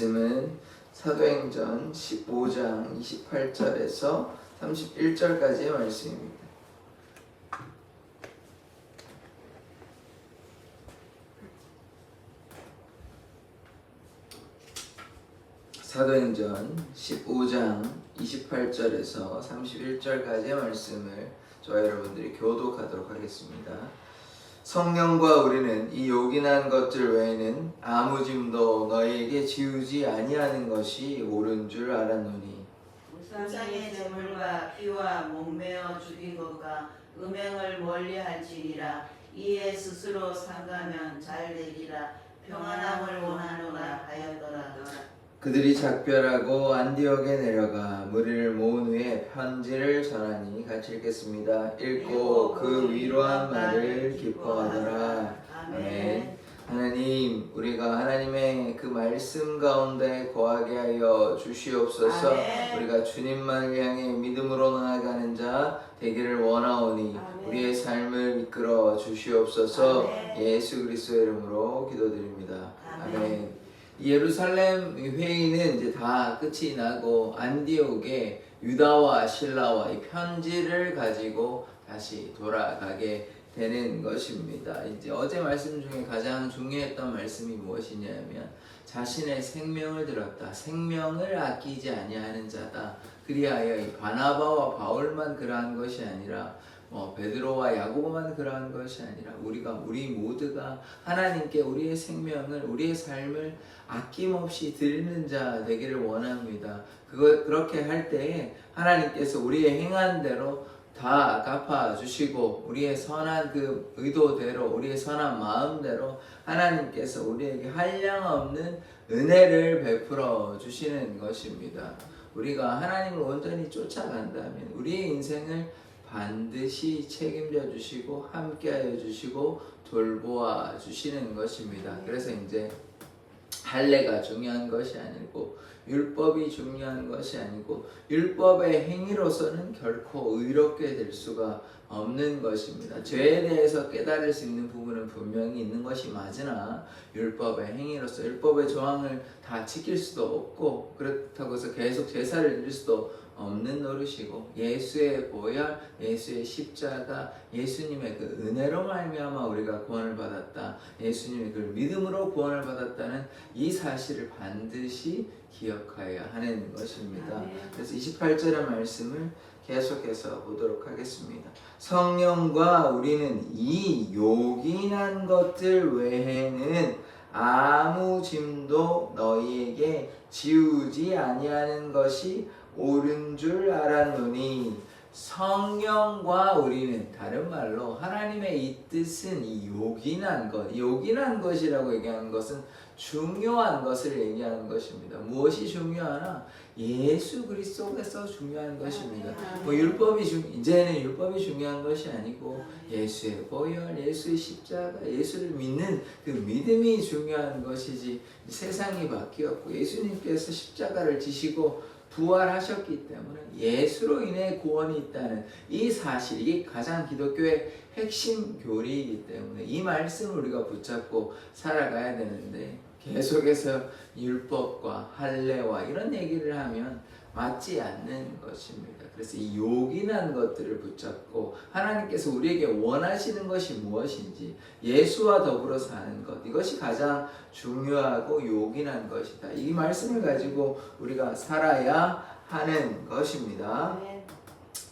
말씀은 사도행전 15장 28절에서 31절까지의 말씀입니다. 사도행전 15장 28절에서 31절까지의 말씀을 저와 여러분들이 교독하도록 하겠습니다. 성령과 우리는 이 요긴한 것들 외에는 아무 짐도 너희에게 지우지 아니하는 것이 옳은 줄 알았노니 우상의 제물과 피와 목매어 죽인 것과 음행을 멀리할지니라. 이에 스스로 삼가면 잘 되리라. 평안함을 원하노라 하였더라. 그들이 작별하고 안디옥에 내려가 무리를 모은 후에 편지를 전하니 같이 읽겠습니다. 읽고 그 위로한 말을 기뻐하더라. 아멘. 하나님, 우리가 하나님의 그 말씀 가운데 거하게 하여 주시옵소서. 아멘. 우리가 주님만을 향해 믿음으로 나아가는 자 되기를 원하오니 아멘. 우리의 삶을 이끌어 주시옵소서. 아멘. 예수 그리스도의 이름으로 기도드립니다. 아멘. 아멘. 예루살렘 회의는 이제 다 끝이 나고 안디옥에 유다와 실라와 이 편지를 가지고 다시 돌아가게 되는 것입니다. 이제 어제 말씀 중에 가장 중요했던 말씀이 무엇이냐면 자신의 생명을 들었다. 생명을 아끼지 아니하는 자다. 그리하여 이 바나바와 바울만 그러한 것이 아니라 베드로와 야고보만 그러한 것이 아니라 우리 모두가 하나님께 우리의 생명을 우리의 삶을 아낌없이 드리는 자 되기를 원합니다. 그렇게 할 때에 하나님께서 우리의 행한 대로 다 갚아주시고 우리의 선한 그 의도대로 우리의 선한 마음대로 하나님께서 우리에게 한량없는 은혜를 베풀어 주시는 것입니다. 우리가 하나님을 온전히 쫓아간다면 우리의 인생을 반드시 책임져 주시고 함께하여 주시고 돌보아 주시는 것입니다. 그래서 이제 할례가 중요한 것이 아니고 율법이 중요한 것이 아니고 율법의 행위로서는 결코 의롭게 될 수가 없는 것입니다. 죄에 대해서 깨달을 수 있는 부분은 분명히 있는 것이 맞으나 율법의 행위로서 율법의 조항을 다 지킬 수도 없고 그렇다고 해서 계속 제사를 드릴 수도 없는 노릇이고 예수의 보혈, 예수의 십자가, 예수님의 그 은혜로 말미암아 우리가 구원을 받았다. 예수님의 그 믿음으로 구원을 받았다는 이 사실을 반드시 기억하여야 하는 것입니다. 그래서 28절의 말씀을 계속해서 보도록 하겠습니다. 성령과 우리는 이 요긴한 것들 외에는 아무 짐도 너희에게 지우지 아니하는 것이 옳은 줄 알았노니 성령과 우리는 다른 말로 하나님의 이 뜻은 이 요긴한 것이라고 얘기하는 것은 중요한 것을 얘기하는 것입니다. 무엇이 중요하나? 예수 그리스도에서 중요한 것입니다. 이제는 율법이 중요한 것이 아니고 예수의 보혈, 예수의 십자가, 예수를 믿는 그 믿음이 중요한 것이지 세상이 바뀌었고 예수님께서 십자가를 지시고 부활하셨기 때문에 예수로 인해 구원이 있다는 이 사실, 이게 가장 기독교의 핵심 교리이기 때문에 이 말씀을 우리가 붙잡고 살아가야 되는데 계속해서 율법과 할례와 이런 얘기를 하면 맞지 않는 것입니다. 그래서 이 요긴한 것들을 붙잡고 하나님께서 우리에게 원하시는 것이 무엇인지 예수와 더불어 사는 것, 이것이 가장 중요하고 요긴한 것이다. 이 말씀을 가지고 우리가 살아야 하는 것입니다.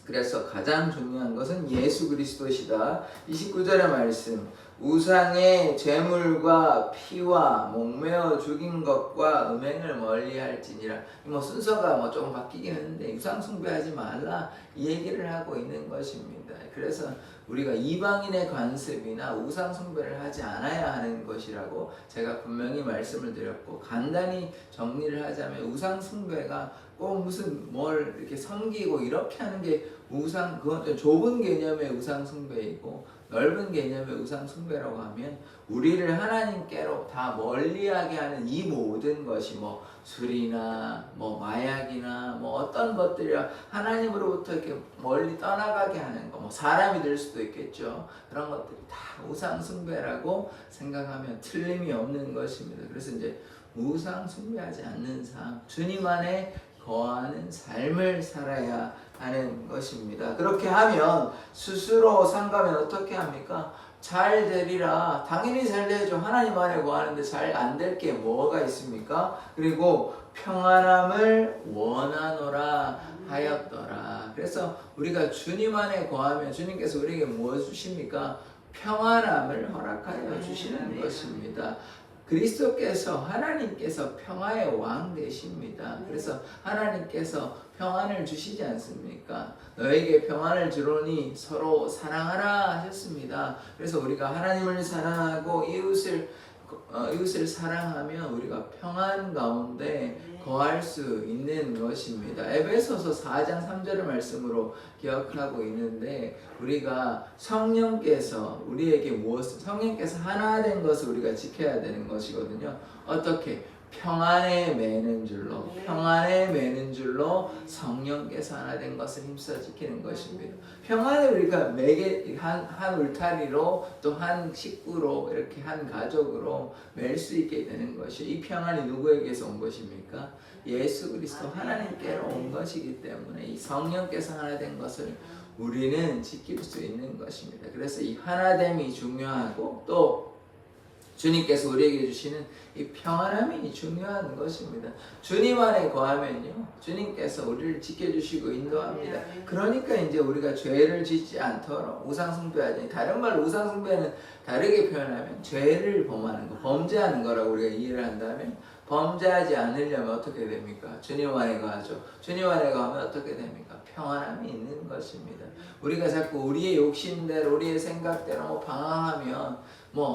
그래서 가장 중요한 것은 예수 그리스도시다. 29절의 말씀, 우상의 제물과 피와 목매어 죽인 것과 음행을 멀리할지니라. 순서가 조금 바뀌긴 했는데 우상 숭배하지 말라 이 얘기를 하고 있는 것입니다. 그래서 우리가 이방인의 관습이나 우상 숭배를 하지 않아야 하는 것이라고 제가 분명히 말씀을 드렸고, 간단히 정리를 하자면 우상 숭배가 꼭 무슨 뭘 이렇게 섬기고 이렇게 하는 게 그건 좀 좁은 개념의 우상 숭배이고, 넓은 개념의 우상 숭배라고 하면 우리를 하나님께로 다 멀리하게 하는 이 모든 것이 술이나 마약이나 어떤 것들이야 하나님으로부터 이렇게 멀리 떠나가게 하는 거, 사람이 될 수도 있겠죠. 그런 것들이 다 우상 숭배라고 생각하면 틀림이 없는 것입니다. 그래서 이제 우상 숭배하지 않는 삶, 주님 안에 거하는 삶을 살아야 하는 것입니다. 그렇게 하면 스스로 상가면 어떻게 합니까? 잘 되리라. 당연히 잘 되죠. 하나님 안에 거하는데 잘 안 될 게 뭐가 있습니까? 그리고 평안함을 원하노라 하였더라. 그래서 우리가 주님 안에 거하면 주님께서 우리에게 무엇 주십니까? 평안함을 허락하여 주시는 것입니다. 그리스도께서 하나님께서 평화의 왕 되십니다. 그래서 하나님께서 평안을 주시지 않습니까? 너에게 평안을 주노니 서로 사랑하라 하셨습니다. 그래서 우리가 하나님을 사랑하고 이웃을 사랑하면 우리가 평안 가운데 거할 수 있는 것입니다. 에베소서 4장 3절의 말씀으로 기억하고 있는데 우리가 성령께서 우리에게 성령께서 하나 된 것을 우리가 지켜야 되는 것이거든요. 어떻게? 평안에 매는 줄로 성령께서 하나 된 것을 힘써 지키는 것입니다. 평안을 우리가 한 울타리로 또 한 식구로 이렇게 한 가족으로 맬 수 있게 되는 것이 이 평안이 누구에게서 온 것입니까? 예수 그리스도 하나님께로 온 것이기 때문에 이 성령께서 하나 된 것을 우리는 지킬 수 있는 것입니다. 그래서 이 하나됨이 중요하고 또 주님께서 우리에게 주시는 이 평안함이 중요한 것입니다. 주님 안에 거하면요, 주님께서 우리를 지켜주시고 인도합니다. 그러니까 이제 우리가 죄를 짓지 않도록 우상숭배하지, 다른 말로 우상숭배는 다르게 표현하면 죄를 범하는 거, 범죄하는 거라고 우리가 이해를 한다면 범죄하지 않으려면 어떻게 됩니까? 주님 안에 거하죠. 주님 안에 거하면 어떻게 됩니까? 평안함이 있는 것입니다. 우리가 자꾸 우리의 욕심대로 우리의 생각대로 방황하면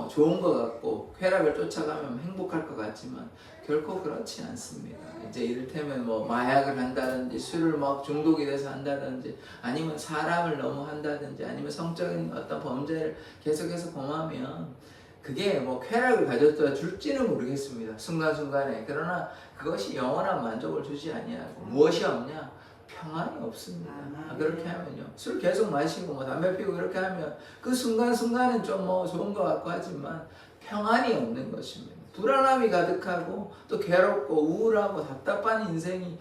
좋은 것 같고 쾌락을 쫓아가면 행복할 것 같지만 결코 그렇지 않습니다. 이제 이를테면 마약을 한다든지 술을 중독이 돼서 한다든지 아니면 사람을 너무 한다든지 아니면 성적인 어떤 범죄를 계속해서 범하면 그게 쾌락을 가져다 줄지는 모르겠습니다. 순간순간에. 그러나 그것이 영원한 만족을 주지 아니하고 무엇이 없냐? 평안이 없습니다. 그렇게 하면요, 술 계속 마시고 담배 피우고 이렇게 하면 그 순간순간은 좀 좋은 것 같고 하지만 평안이 없는 것입니다. 불안함이 가득하고 또 괴롭고 우울하고 답답한 인생이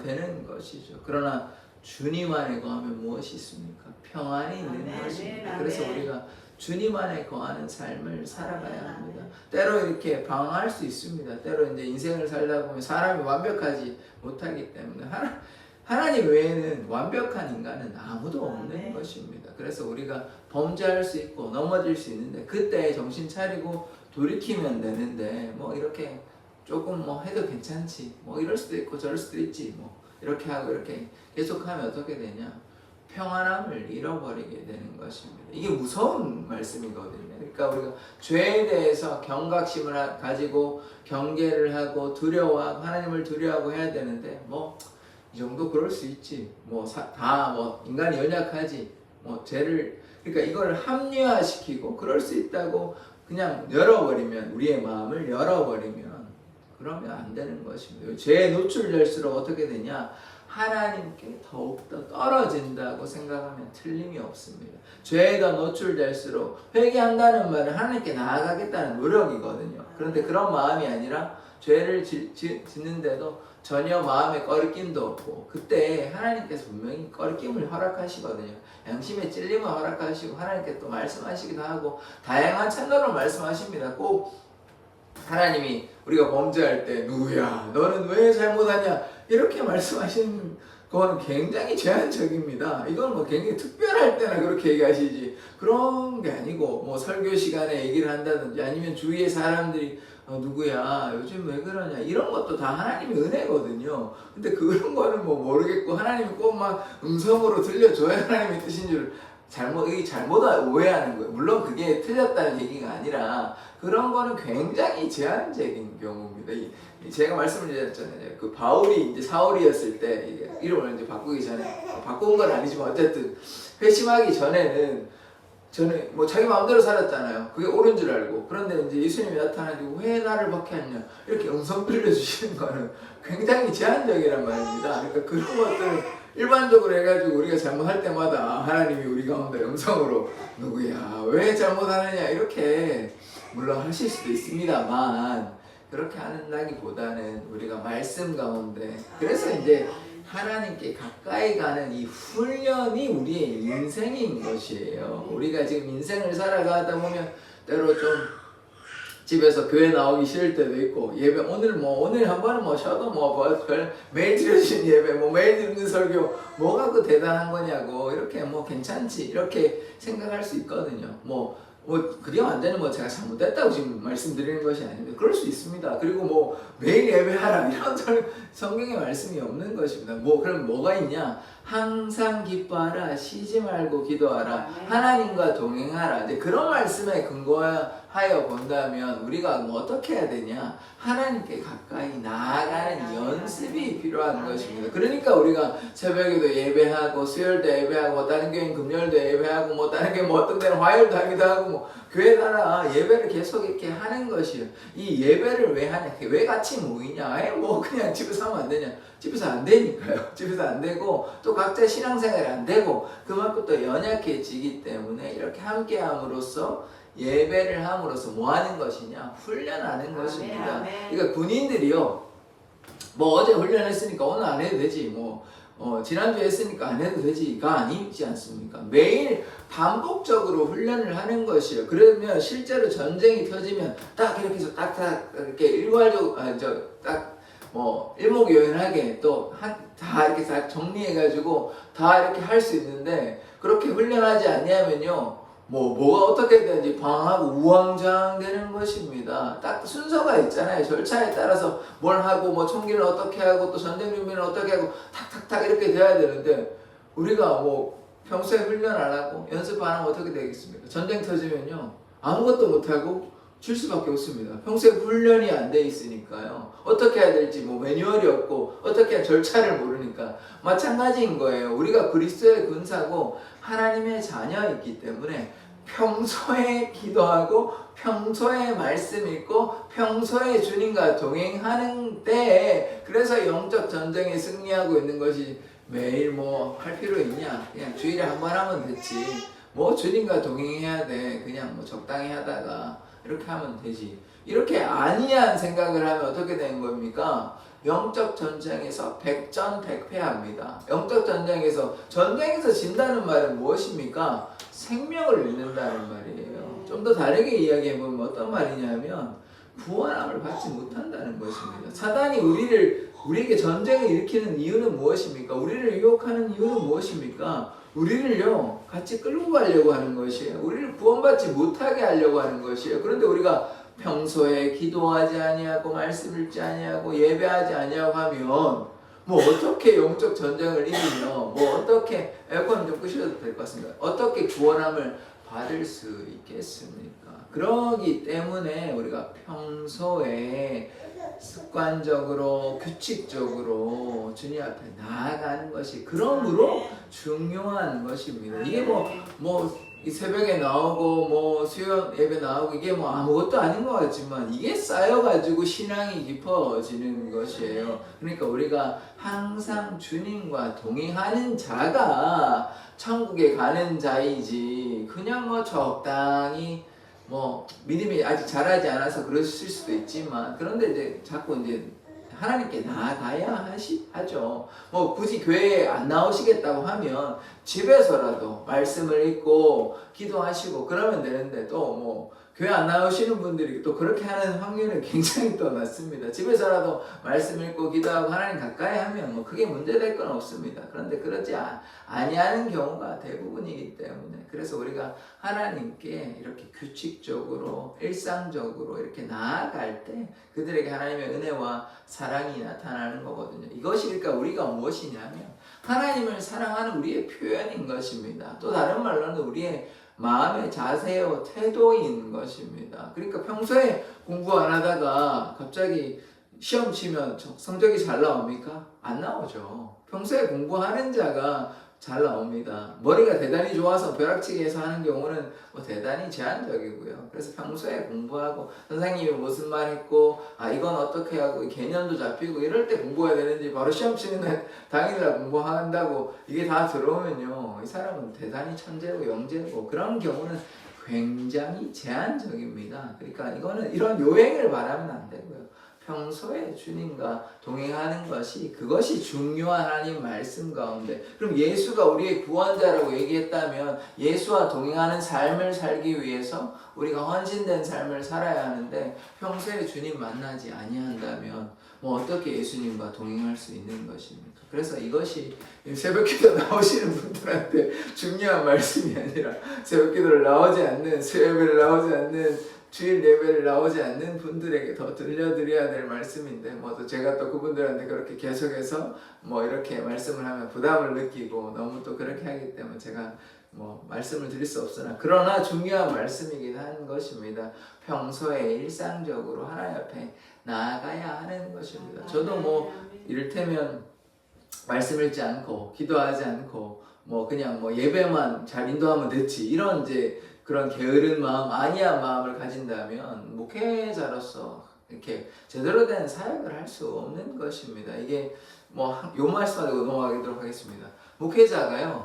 되는 것이죠. 그러나 주님 안에 거하면 무엇이 있습니까? 평안이 있는 것입니다. 그래서 우리가 주님 안에 거하는 삶을 살아가야 합니다. 때로 이렇게 방황할 수 있습니다. 때로 이제 인생을 살다 보면 사람이 완벽하지 못하기 때문에 하나님 외에는 완벽한 인간은 아무도 없는 것입니다. 그래서 우리가 범죄할 수 있고 넘어질 수 있는데 그때 정신 차리고 돌이키면 되는데 이렇게 조금 해도 괜찮지 이럴 수도 있고 저럴 수도 있지 이렇게 하고 이렇게 계속하면 어떻게 되냐? 평안함을 잃어버리게 되는 것입니다. 이게 무서운 말씀이거든요. 그러니까 우리가 죄에 대해서 경각심을 가지고 경계를 하고 두려워하고 하나님을 두려워하고 해야 되는데 이 정도 그럴 수 있지. 인간이 연약하지. 죄를 그러니까 이걸 합리화시키고 그럴 수 있다고 그냥 열어버리면 우리의 마음을 열어버리면 그러면 안 되는 것입니다. 죄에 노출될수록 어떻게 되냐? 하나님께 더욱더 떨어진다고 생각하면 틀림이 없습니다. 죄에 더 노출될수록 회개한다는 말은 하나님께 나아가겠다는 노력이거든요. 그런데 그런 마음이 아니라 죄를 짓는데도 전혀 마음에 꺼리낌도 없고 그때 하나님께서 분명히 꺼리낌을 허락하시거든요. 양심의 찔림을 허락하시고 하나님께 또 말씀하시기도 하고 다양한 채널로 말씀하십니다. 꼭 하나님이 우리가 범죄할 때 누구야 너는 왜 잘못하냐 이렇게 말씀하시는 그거는 굉장히 제한적입니다. 이건 굉장히 특별할 때나 그렇게 얘기하시지 그런 게 아니고 설교 시간에 얘기를 한다든지 아니면 주위의 사람들이 누구야 요즘 왜 그러냐 이런 것도 다 하나님의 은혜거든요. 근데 그런 거는 모르겠고 하나님이 꼭 음성으로 들려줘야 하나님의 뜻인 줄 잘못 오해하는 거예요. 물론 그게 틀렸다는 얘기가 아니라 그런 거는 굉장히 제한적인 경우입니다. 제가 말씀을 드렸잖아요. 그 바울이 이제 사울이었을 때 이름을 이제 바꾸기 전에 바꾼 건 아니지만 어쨌든 회심하기 전에는 저는 자기 마음대로 살았잖아요. 그게 옳은 줄 알고. 그런데 이제 예수님이 나타나지고 왜 나를 박해하냐 이렇게 음성 들려주시는 거는 굉장히 제한적이란 말입니다. 그러니까 그런 것들 일반적으로 해가지고 우리가 잘못할 때마다 하나님이 우리 가운데 음성으로 누구야 왜 잘못하느냐 이렇게 물론 하실 수도 있습니다만 그렇게 한다기보다는 우리가 말씀 가운데 그래서 이제 하나님께 가까이 가는 이 훈련이 우리의 인생인 것이에요. 우리가 지금 인생을 살아가다 보면 때로 좀 집에서 교회 나오기 싫을 때도 있고 예배 오늘 한 번은 쉬어도 매일 드려진 예배 매일 듣는 설교 뭐가 그 대단한 거냐고 이렇게 괜찮지 이렇게 생각할 수 있거든요. 그게 완전히 제가 잘못됐다고 지금 말씀드리는 것이 아닌데 그럴 수 있습니다. 그리고 매일 예배하라 이런 성경의 말씀이 없는 것입니다. 그럼 뭐가 있냐? 항상 기뻐하라, 쉬지 말고 기도하라, 하나님과 동행하라. 근데 그런 말씀에 근거하여 본다면 우리가 어떻게 해야 되냐? 하나님께 가까이 나아가는 연습이 필요한 것입니다. 그러니까 우리가 새벽에도 예배하고 수요일도 예배하고 다른 교회는 금요일도 예배하고 다른 교회 어떤 데는 화요일도 하기도 하고 교회 따라 예배를 계속 이렇게 하는 것이에요. 이 예배를 왜 하냐? 왜 같이 모이냐? 그냥 집에서 하면 안 되냐? 집에서 안 되니까요. 집에서 안 되고 또 각자 신앙생활이 안 되고 그만큼 또 연약해지기 때문에 이렇게 함께 함으로써 예배를 함으로써 뭐 하는 것이냐? 훈련하는 것입니다. 그러니까 군인들이요. 어제 훈련했으니까 오늘 안 해도 되지. 지난주에 했으니까 안 해도 되지가 아니지 않습니까? 매일 반복적으로 훈련을 하는 것이에요. 그러면 실제로 전쟁이 터지면 딱 이렇게 해서 딱딱 이렇게 일목요연하게 또 다 이렇게 다 정리해가지고 다 이렇게 할 수 있는데 그렇게 훈련하지 않냐면요. 뭐가 어떻게 되는지 방하고 우왕좌왕되는 것입니다. 딱 순서가 있잖아요. 절차에 따라서 뭘 하고 총기를 어떻게 하고 또 전쟁 준비를 어떻게 하고 탁탁탁 이렇게 돼야 되는데 우리가 평소에 훈련 안 하고 연습 안 하면 어떻게 되겠습니까? 전쟁 터지면요 아무것도 못하고 질 수밖에 없습니다. 평소에 훈련이 안 돼 있으니까요. 어떻게 해야 될지 매뉴얼이 없고 어떻게 해야 절차를 모르니까 마찬가지인 거예요. 우리가 그리스도의 군사고 하나님의 자녀이기 때문에 평소에 기도하고 평소에 말씀 읽고 평소에 주님과 동행하는 때에 그래서 영적 전쟁에 승리하고 있는 것이 매일 할 필요 있냐? 그냥 주일에 한 번 하면 됐지. 주님과 동행해야 돼. 그냥 적당히 하다가 이렇게 하면 되지. 이렇게 아니한 생각을 하면 어떻게 되는 겁니까? 영적 전쟁에서 백전백패합니다. 영적 전쟁에서 진다는 말은 무엇입니까? 생명을 잃는다는 말이에요. 좀 더 다르게 이야기해보면 어떤 말이냐면 구원함을 받지 못한다는 것입니다. 사단이 우리에게 전쟁을 일으키는 이유는 무엇입니까? 우리를 유혹하는 이유는 무엇입니까? 우리를요 같이 끌고 가려고 하는 것이에요. 우리를 구원받지 못하게 하려고 하는 것이에요. 그런데 우리가 평소에 기도하지 아니하고 말씀 읽지 아니하고 예배하지 아니하고 하면 어떻게 영적 전쟁을 이기며 어떻게 에어컨 좀 끄셔도 될 것 같습니다. 어떻게 구원함을 받을 수 있겠습니까? 그러기 때문에 우리가 평소에 습관적으로 규칙적으로 주님 앞에 나아가는 것이 그러므로 중요한 것입니다. 이게 이 새벽에 나오고 수요 예배 나오고 이게 아무것도 아닌 것 같지만 이게 쌓여가지고 신앙이 깊어지는 것이에요. 그러니까 우리가 항상 주님과 동행하는 자가 천국에 가는 자이지 그냥 적당히 믿음이 아직 자라지 않아서 그러실 수도 있지만 그런데 이제 자꾸 하나님께 나아가야 하죠. 굳이 교회에 안 나오시겠다고 하면 집에서라도 말씀을 읽고 기도하시고 그러면 되는데 또 교회 안 나오시는 분들이 또 그렇게 하는 확률은 굉장히 또 낮습니다. 집에서라도 말씀 읽고 기도하고 하나님 가까이 하면 크게 문제될 건 없습니다. 그런데 그러지 아니하는 경우가 대부분이기 때문에 그래서 우리가 하나님께 이렇게 규칙적으로 일상적으로 이렇게 나아갈 때 그들에게 하나님의 은혜와 사랑이 나타나는 거거든요. 이것이 그러니까 우리가 무엇이냐면 하나님을 사랑하는 우리의 표현인 것입니다. 또 다른 말로는 우리의 마음의 자세요 태도인 것입니다. 그러니까 평소에 공부 안 하다가 갑자기 시험 치면 성적이 잘 나옵니까? 안 나오죠. 평소에 공부하는 자가 잘 나옵니다. 머리가 대단히 좋아서 벼락치기해서 하는 경우는 대단히 제한적이고요. 그래서 평소에 공부하고 선생님이 무슨 말 했고 이건 어떻게 하고 개념도 잡히고 이럴 때 공부해야 되는지 바로 시험 치는 날 당일날 공부한다고 이게 다 들어오면요 이 사람은 대단히 천재고 영재고 그런 경우는 굉장히 제한적입니다. 그러니까 이거는 이런 요행을 바라면 안 되고요. 평소에 주님과 동행하는 것이 그것이 중요한 하나님 말씀 가운데 그럼 예수가 우리의 구원자라고 얘기했다면 예수와 동행하는 삶을 살기 위해서 우리가 헌신된 삶을 살아야 하는데 평소에 주님 만나지 아니한다면 뭐 어떻게 예수님과 동행할 수 있는 것입니까? 그래서 이것이 새벽기도 나오시는 분들한테 중요한 말씀이 아니라 새벽기도를 나오지 않는 수요예배를 나오지 않는 주일 예배를 나오지 않는 분들에게 더 들려드려야 될 말씀인데 뭐 또 제가 또 그분들한테 그렇게 계속해서 뭐 이렇게 말씀을 하면 부담을 느끼고 너무 또 그렇게 하기 때문에 제가 뭐 말씀을 드릴 수 없으나 그러나 중요한 말씀이긴 한 것입니다. 평소에 일상적으로 하나님 앞에 나아가야 하는 것입니다. 저도 뭐 이를테면 말씀 읽지 않고 기도하지 않고 뭐 그냥 뭐 예배만 잘 인도하면 됐지 이런 이제 그런 게으른 마음, 안이한 마음을 가진다면 목회자로서 이렇게 제대로 된 사역을 할 수 없는 것입니다. 이게 뭐 요 말씀 가지고 넘어가도록 하겠습니다. 목회자가요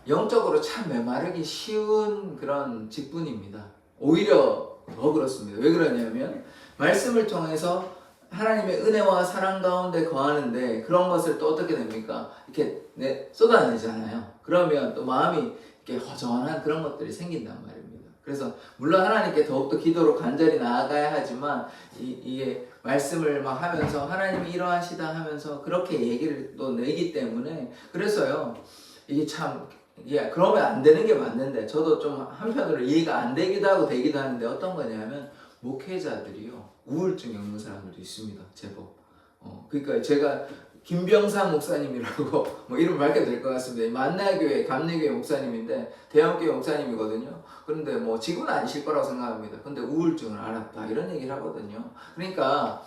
영적으로 참 메마르기 쉬운 그런 직분입니다. 오히려 더 그렇습니다. 왜 그러냐면 말씀을 통해서 하나님의 은혜와 사랑 가운데 거하는데 그런 것을 또 어떻게 됩니까? 이렇게 쏟아내잖아요. 그러면 또 마음이 이렇게 허전한 그런 것들이 생긴단 말입니다. 그래서 물론 하나님께 더욱더 기도로 간절히 나아가야 하지만 이게 말씀을 막 하면서 하나님이 이러하시다 하면서 그렇게 얘기를 또 내기 때문에 그래서요 이게 참 그러면 안 되는 게 맞는데 저도 좀 한편으로 이해가 안 되기도 하고 되기도 하는데 어떤 거냐면 목회자들이요 우울증 겪는 사람들도 있습니다. 제법. 그러니까 제가 김병상 목사님이라고 뭐 이름 밝혀도 될 것 같습니다. 만나교회 감리교회 목사님인데 대형교회 목사님이거든요. 그런데 뭐 지금은 아니실 거라고 생각합니다. 근데 우울증을 앓았다 이런 얘기를 하거든요. 그러니까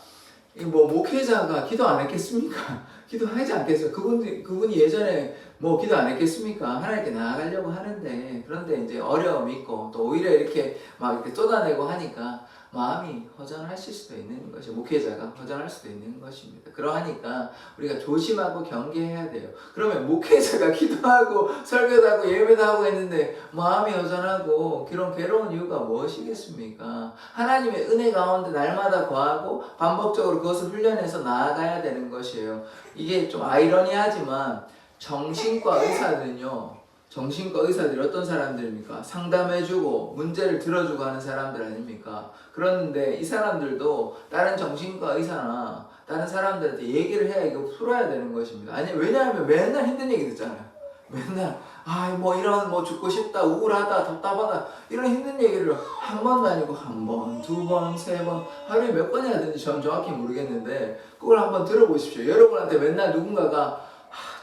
뭐 목회자가 기도 안 했겠습니까? 기도하지 않겠어요? 그분이 예전에 뭐 기도 안 했겠습니까? 하나님께 나아가려고 하는데 그런데 이제 어려움이 있고 또 오히려 이렇게 막 이렇게 쏟아내고 하니까 마음이 허전하실 수도 있는 것이 목회자가 허전할 수도 있는 것입니다. 그러하니까 우리가 조심하고 경계해야 돼요. 그러면 목회자가 기도하고 설교도 하고 예배도 하고 했는데 마음이 허전하고 그런 괴로운 이유가 무엇이겠습니까? 하나님의 은혜 가운데 날마다 거하고 반복적으로 그것을 훈련해서 나아가야 되는 것이에요. 이게 좀 아이러니하지만 정신과 의사들은요 정신과 의사들이 어떤 사람들입니까? 상담해주고 문제를 들어주고 하는 사람들 아닙니까? 그런데 이 사람들도 다른 정신과 의사나 다른 사람들한테 얘기를 해야 이거 풀어야 되는 것입니다. 아니 왜냐하면 맨날 힘든 얘기 듣잖아요. 맨날 뭐 이런 뭐 죽고 싶다 우울하다 답답하다 이런 힘든 얘기를 한 번도 아니고 한 번, 두 번, 세 번 하루에 몇 번 해야 되는지 전 정확히 모르겠는데 그걸 한번 들어보십시오. 여러분한테 맨날 누군가가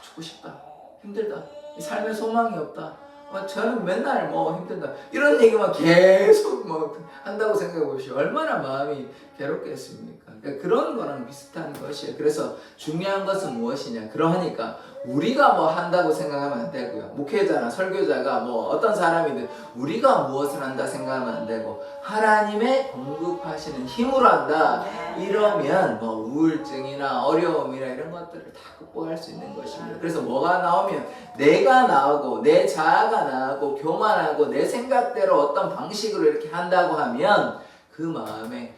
죽고 싶다 힘들다 삶에 소망이 없다. 저는 맨날 뭐 힘들다. 이런 얘기만 계속 뭐 한다고 생각해 보시오. 얼마나 마음이 괴롭겠습니까? 그러니까 그런 거랑 비슷한 것이에요. 그래서 중요한 것은 무엇이냐? 그러하니까 우리가 뭐 한다고 생각하면 안 되고요. 목회자나 설교자가 뭐 어떤 사람이든 우리가 무엇을 한다 생각하면 안 되고 하나님의 공급하시는 힘으로 한다. 이러면 뭐 우울증이나 어려움이나 이런 것들을 다 극복할 수 있는 것입니다. 그래서 뭐가 나오면 내가 나오고 내 자아가 나오고 교만하고 내 생각대로 어떤 방식으로 이렇게 한다고 하면 그 마음에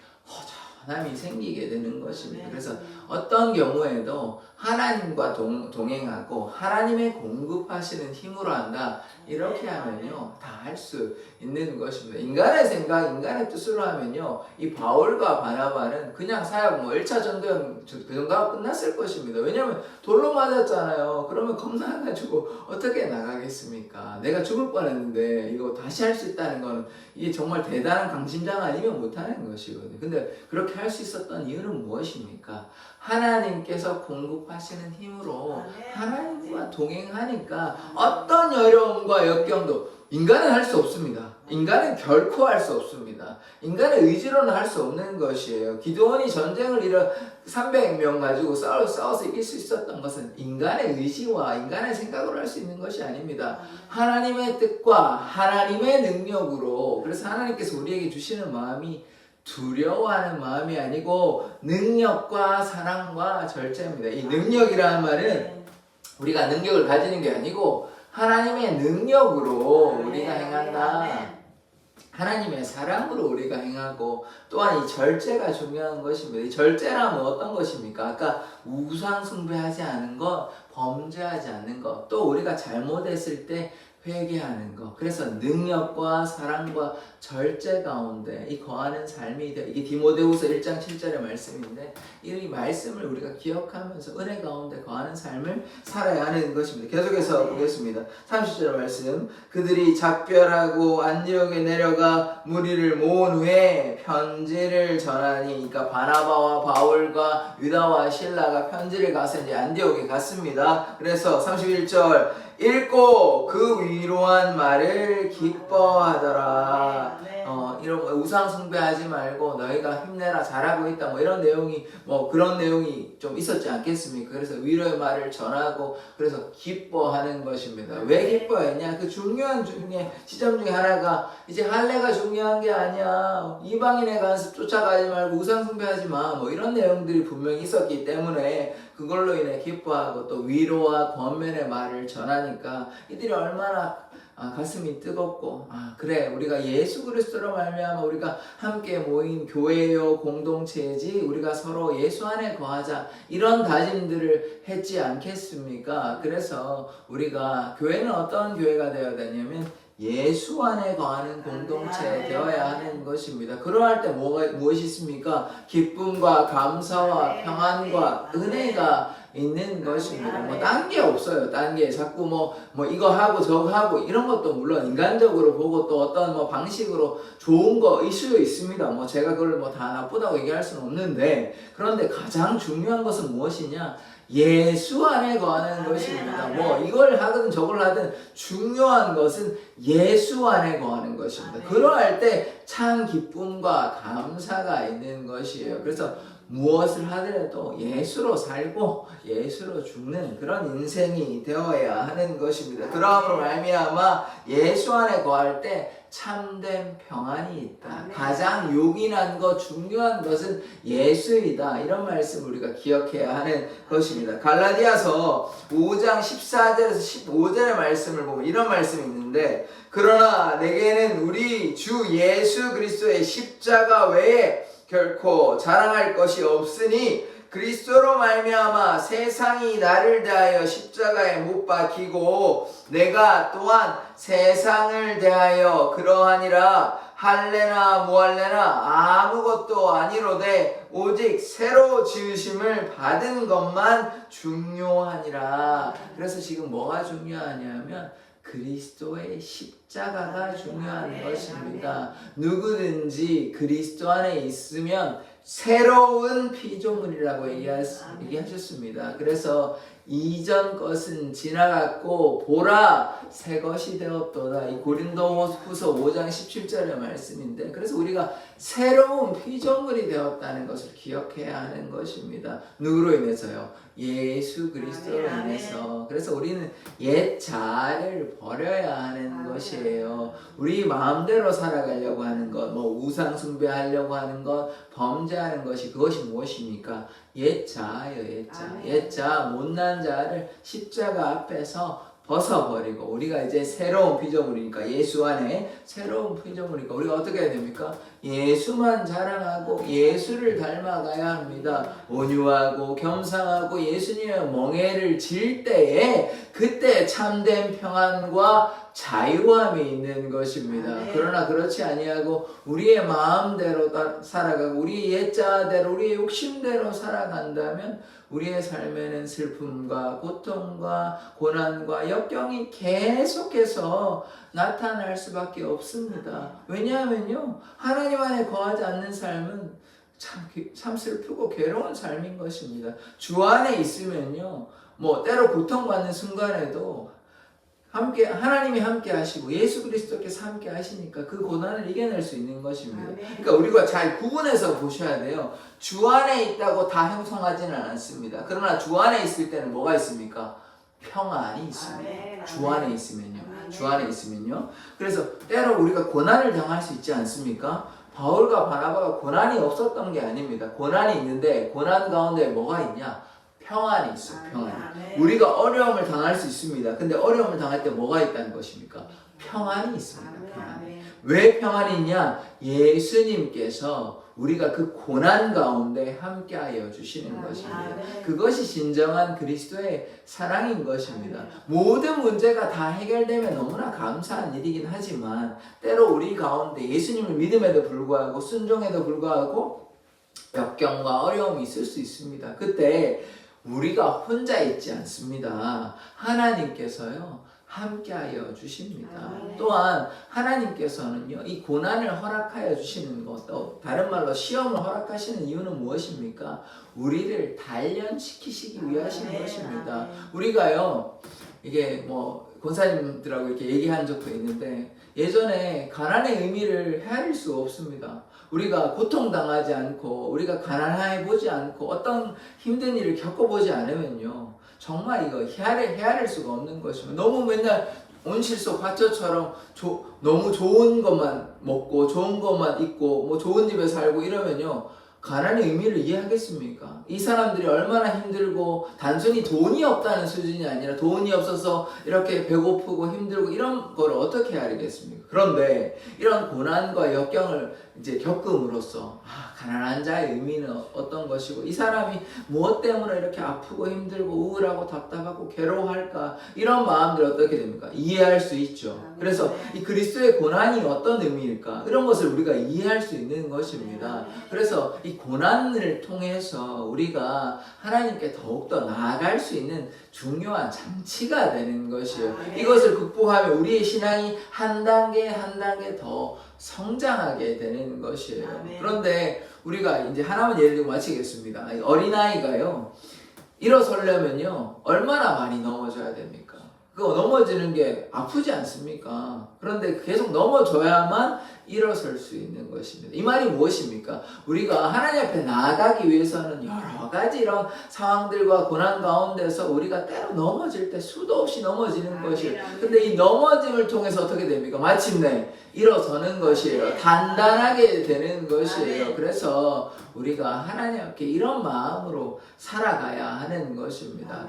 허전함이 생기게 되는 것입니다. 그래서 어떤 경우에도 하나님과 동행하고 하나님의 공급하시는 힘으로 한다. 이렇게 하면요 다 할 수 있는 것입니다. 인간의 생각, 인간의 뜻으로 하면요 이 바울과 바나바는 그냥 사역 뭐 1차 전도연 그 정도가 끝났을 것입니다. 왜냐하면 돌로 맞았잖아요. 그러면 겁나가지고 어떻게 나가겠습니까? 내가 죽을 뻔했는데 이거 다시 할 수 있다는 거는 이게 정말 대단한 강심장 아니면 못하는 것이거든요. 근데 그렇게 할 수 있었던 이유는 무엇입니까? 하나님께서 공급하시는 힘으로 하나님과 동행하니까 어떤 어려움과 역경도 인간은 할 수 없습니다. 인간은 결코 할 수 없습니다. 인간의 의지로는 할 수 없는 것이에요. 기드온이 전쟁을 300명 가지고 싸워서 이길 수 있었던 것은 인간의 의지와 인간의 생각으로 할 수 있는 것이 아닙니다. 하나님의 뜻과 하나님의 능력으로. 그래서 하나님께서 우리에게 주시는 마음이 두려워하는 마음이 아니고 능력과 사랑과 절제입니다. 이 능력이라는 말은 우리가 능력을 가지는 게 아니고 하나님의 능력으로 우리가 행한다. 하나님의 사랑으로 우리가 행하고, 또한 이 절제가 중요한 것입니다. 이 절제라면 어떤 것입니까? 아까 우상 숭배하지 않은 것, 범죄하지 않는 것, 또 우리가 잘못했을 때 회개하는 것. 그래서 능력과 사랑과 절제 가운데 이 거하는 삶이 돼. 이게 디모데후서 1장 7절의 말씀인데, 이 말씀을 우리가 기억하면서 은혜 가운데 거하는 삶을 살아야 하는 것입니다. 계속해서 보겠습니다. 30절 말씀. 그들이 작별하고 안디옥에 내려가 무리를 모은 후에 편지를 전하니, 그러니까 바나바와 바울과 유다와 실라가 편지를 가서 이제 안디옥에 갔습니다. 그래서 31절 읽고 그 위로한 말을 기뻐하더라. 이런 우상 숭배하지 말고 너희가 힘내라, 잘하고 있다, 뭐 이런 내용이, 뭐 그런 내용이 좀 있었지 않겠습니까? 그래서 위로의 말을 전하고, 그래서 기뻐하는 것입니다. 왜 기뻐했냐? 그 중요한 시점 중에 하나가, 이제 할례가 중요한 게 아니야, 이방인의 간섭 쫓아가지 말고 우상 숭배하지 마, 뭐 이런 내용들이 분명히 있었기 때문에 그걸로 인해 기뻐하고, 또 위로와 권면의 말을 전하니까 이들이 얼마나 가슴이 뜨겁고, 그래, 우리가 예수 그리스도로 말미암아 우리가 함께 모인 교회요 공동체이지, 우리가 서로 예수 안에 거하자, 이런 다짐들을 했지 않겠습니까? 그래서 우리가, 교회는 어떤 교회가 되어야 되냐면 예수 안에 거하는 공동체 되어야 하는 것입니다. 그러할 때 무엇이 있습니까? 기쁨과 감사와 평안과 은혜가 있는 것입니다. 뭐 딴 게 없어요. 딴 게 자꾸 뭐 이거 하고 저거 하고 이런 것도 물론 인간적으로 보고, 또 어떤 뭐 방식으로 좋은 거일 수도 있습니다. 뭐 제가 그걸 뭐 다 나쁘다고 얘기할 수는 없는데, 그런데 가장 중요한 것은 무엇이냐? 예수 안에 거하는 것입니다. 뭐 이걸 하든 저걸 하든 중요한 것은 예수 안에 거하는 것입니다. 그러할 때 참 기쁨과 감사가 있는 것이에요. 그래서 무엇을 하더라도 예수로 살고 예수로 죽는 그런 인생이 되어야 하는 것입니다. 그러므로 말미암아 예수 안에 거할 때 참된 평안이 있다. 가장 요긴한 것, 중요한 것은 예수이다. 이런 말씀 우리가 기억해야 하는 것입니다. 갈라디아서 5장 14절에서 15절의 말씀을 보면 이런 말씀이 있는데, 그러나 내게는 우리 주 예수 그리스도의 십자가 외에 결코 자랑할 것이 없으니, 그리스도로 말미암아 세상이 나를 대하여 십자가에 못 박히고 내가 또한 세상을 대하여 그러하니라. 할례나 무할례나 아무것도 아니로되 오직 새로 지으심을 받은 것만 중요하니라. 그래서 지금 뭐가 중요하냐면 그리스도의 십자가가 중요한 것입니다. 누구든지 그리스도 안에 있으면 새로운 피조물이라고 얘기하셨습니다. 그래서 이전 것은 지나갔고 보라 새 것이 되었도다. 이 고린도후서 5장 17절의 말씀인데, 그래서 우리가 새로운 피조물이 되었다는 것을 기억해야 하는 것입니다. 누구로 인해서요? 예수 그리스도로 인해서. 그래서 우리는 옛 자아를 버려야 하는 것이에요. 우리 마음대로 살아가려고 하는 것, 뭐 우상 숭배하려고 하는 것, 범죄하는 것이, 그것이 무엇입니까? 옛 자아예요. 옛 자아. 옛 자아, 못난 자아를 십자가 앞에서 벗어버리고, 우리가 이제 새로운 피조물이니까, 예수 안에 새로운 피조물이니까 우리가 어떻게 해야 됩니까? 예수만 자랑하고 예수를 닮아가야 합니다. 온유하고 겸상하고 예수님의 멍에를 질 때에, 그때 참된 평안과 자유함이 있는 것입니다. 그러나 그렇지 아니하고 우리의 마음대로 살아가고 우리의 옛자아대로 우리의 욕심대로 살아간다면 우리의 삶에는 슬픔과 고통과 고난과 역경이 계속해서 나타날 수밖에 없습니다. 왜냐하면요, 하나님 안에 거하지 않는 삶은 참 슬프고 괴로운 삶인 것입니다. 주 안에 있으면요, 뭐 때로 고통받는 순간에도 하나님이 함께 하시고 예수 그리스도께서 함께 하시니까 그 고난을 이겨낼 수 있는 것입니다. 그러니까 우리가 잘 구분해서 보셔야 돼요. 주 안에 있다고 다 형성하지는 않습니다. 그러나 주 안에 있을 때는 뭐가 있습니까? 평안이 있습니다. 주 안에 있으면요. 주 안에 있으면요. 그래서 때로 우리가 고난을 당할 수 있지 않습니까? 바울과 바나바가 고난이 없었던 게 아닙니다. 고난이 있는데 고난 가운데 뭐가 있냐? 평안이 있어요. 평안. 우리가 어려움을 당할 수 있습니다. 근데 어려움을 당할 때 뭐가 있다는 것입니까? 평안이 있습니다. 평안. 왜 평안이 있냐? 예수님께서 우리가 그 고난 가운데 함께하여 주시는 것입니다. 그것이 진정한 그리스도의 사랑인 것입니다. 모든 문제가 다 해결되면 너무나 감사한 일이긴 하지만 때로 우리 가운데 예수님을 믿음에도 불구하고 순종에도 불구하고 역경과 어려움이 있을 수 있습니다. 그때 우리가 혼자 있지 않습니다. 하나님께서요 함께하여 주십니다. 또한 하나님께서는요 이 고난을 허락하여 주시는 것, 다른 말로 시험을 허락하시는 이유는 무엇입니까? 우리를 단련시키시기 위하신 것입니다. 우리가요 이게 뭐 권사님들하고 이렇게 얘기한 적도 있는데 예전에 가난의 의미를 헤아릴 수가 없습니다. 우리가 고통당하지 않고 우리가 가난해 보지 않고 어떤 힘든 일을 겪어보지 않으면요 정말 이거 헤아릴 수가 없는 것입니다. 너무 맨날 온실속 화초처럼 너무 좋은 것만 먹고 좋은 것만 입고 뭐 좋은 집에 살고 이러면요 가난의 의미를 이해하겠습니까? 이 사람들이 얼마나 힘들고 단순히 돈이 없다는 수준이 아니라 돈이 없어서 이렇게 배고프고 힘들고 이런 걸 어떻게 알겠습니까? 그런데 이런 고난과 역경을 이제 겪음으로써 가난한 자의 의미는 어떤 것이고 이 사람이 무엇 때문에 이렇게 아프고 힘들고 우울하고 답답하고 괴로워할까 이런 마음들이 어떻게 됩니까? 이해할 수 있죠. 그래서 이 그리스도의 고난이 어떤 의미일까? 이런 것을 우리가 이해할 수 있는 것입니다. 그래서 이 고난을 통해서 우리가 하나님께 더욱더 나아갈 수 있는 중요한 장치가 되는 것이에요. 이것을 극복하면 우리의 신앙이 한 단계 한 단계 더 성장하게 되는 것이에요. 그런데 우리가 이제 하나만 예를 들고 마치겠습니다. 어린아이가요 일어서려면요 얼마나 많이 넘어져야 됩니까? 그거 넘어지는 게 아프지 않습니까? 그런데 계속 넘어져야만 일어설 수 있는 것입니다. 이 말이 무엇입니까? 우리가 하나님 앞에 나아가기 위해서는 여러 가지 이런 상황들과 고난 가운데서 우리가 때로 넘어질 때 수도 없이 넘어지는 것이에요. 근데 이 넘어짐을 통해서 어떻게 됩니까? 마침내 일어서는 것이에요. 단단하게 되는 것이에요. 그래서 우리가 하나님 앞에 이런 마음으로 살아가야 하는 것입니다.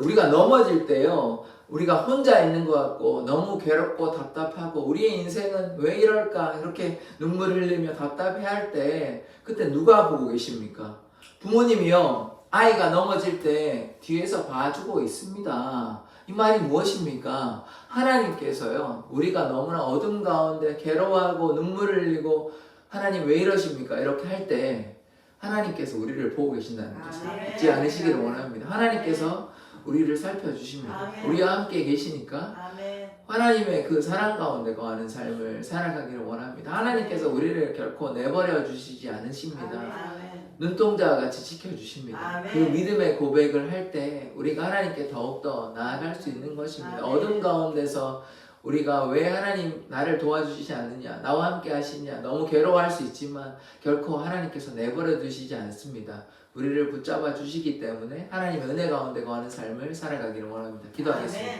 우리가 넘어질 때요 우리가 혼자 있는 것 같고 너무 괴롭고 답답하고 우리의 인생은 왜 이럴까 이렇게 눈물 흘리며 답답해할 때 그때 누가 보고 계십니까? 부모님이요 아이가 넘어질 때 뒤에서 봐주고 있습니다. 이 말이 무엇입니까? 하나님께서요 우리가 너무나 어둠 가운데 괴로워하고 눈물을 흘리고 하나님 왜 이러십니까? 이렇게 할 때 하나님께서 우리를 보고 계신다는 것을 잊지 않으시기를 원합니다. 하나님께서 우리를 살펴주십니다. 우리와 함께 계시니까 하나님의 그 사랑 가운데 거하는 삶을 살아가기를 원합니다. 하나님께서 우리를 결코 내버려 주시지 않으십니다. 눈동자와 같이 지켜주십니다. 그 믿음의 고백을 할 때 우리가 하나님께 더욱더 나아갈 수 있는 것입니다. 어둠 가운데서 우리가 왜 하나님 나를 도와주시지 않느냐 나와 함께 하시냐 너무 괴로워할 수 있지만 결코 하나님께서 내버려 두시지 않습니다. 우리를 붙잡아 주시기 때문에 하나님의 은혜 가운데 거하는 삶을 살아가기를 원합니다. 기도하겠습니다.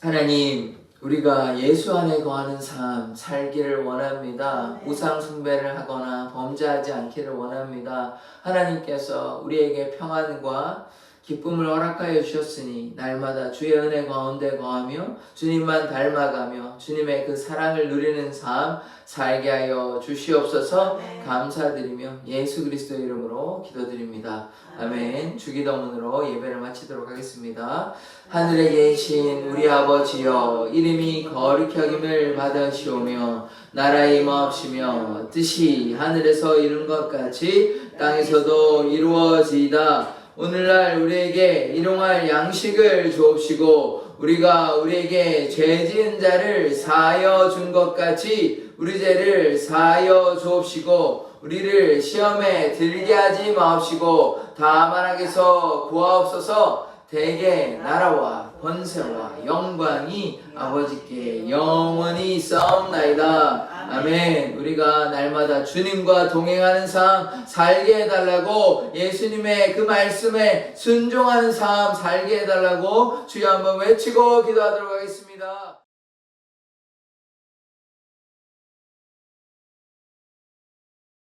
하나님 우리가 예수 안에 거하는 삶 살기를 원합니다. 우상 숭배를 하거나 범죄하지 않기를 원합니다. 하나님께서 우리에게 평안과 기쁨을 허락하여 주셨으니 날마다 주의 은혜 가운데 거하며 주님만 닮아가며 주님의 그 사랑을 누리는 삶 살게 하여 주시옵소서. 감사드리며 예수 그리스도의 이름으로 기도드립니다. 아멘. 주기도문으로 예배를 마치도록 하겠습니다. 하늘에 계신 우리 아버지여 이름이 거룩히 여김을 받으시오며 나라의 임하옵시며 뜻이 하늘에서 이룬 것 같이 땅에서도 이루어지이다. 오늘날 우리에게 일용할 양식을 주옵시고 우리가 우리에게 죄 지은 자를 사하여 준 것 같이 우리 죄를 사하여 주옵시고 우리를 시험에 들게 하지 마옵시고 다만 악에서 구하옵소서. 대개 나라와 권세와 영광이 아버지께 영원히 있사옵나이다. 아멘. 우리가 날마다 주님과 동행하는 삶 살게 해달라고 예수님의 그 말씀에 순종하는 삶 살게 해달라고 주여 한번 외치고 기도하도록 하겠습니다.